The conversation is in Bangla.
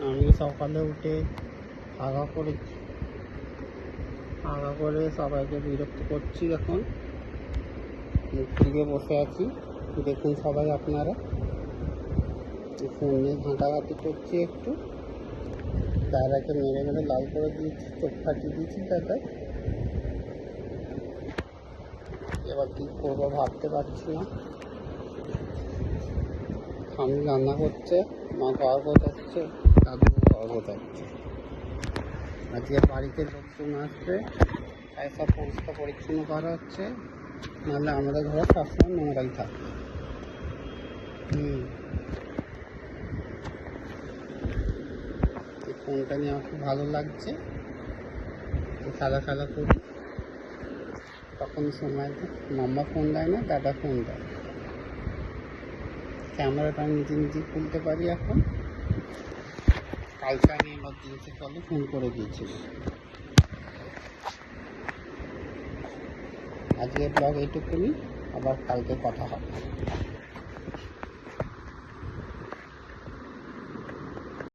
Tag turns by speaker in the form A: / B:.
A: আমি সকালে উঠে আগা করে সবাইকে বিরক্ত করছি। এখন মুখ ফিরিয়ে বসে আছি। দেখুন সবাই আপনারা, ফোন নিয়ে ঘাঁটাঘাঁটি করছি। একটু দাদাকে মেরে লাল করে দিয়েছি, চোখ ফাটিয়ে দিয়েছি দাদা। এবার কী করবো ভাবতে পারছি না। আমি রান্না করছে, মা ঘর গোছাচ্ছে, দাদু ঘর গোছাচ্ছে। আজকে বাড়িতে লোকজন আসবে, তাই সব পরিষ্কার পরিচ্ছন্ন করা হচ্ছে, নাহলে আমাদের ঘরে সবসময় নোংরাই থাকে। এই ফোনটা নিয়ে আমার খুব ভালো লাগছে। খেলা করি, তখন সময় মাম্মা ফোন দেয় না, দাদা ফোন দেয়। ক্যামেরাটা আমি নিজেই খুলতে পারি এখন। কালকে আমি এমার্জেন্সি কলে ফোন করে দিয়েছিলাম। আজকে ব্লগ এইটুকুনি, আবার কালকে কথা হবে।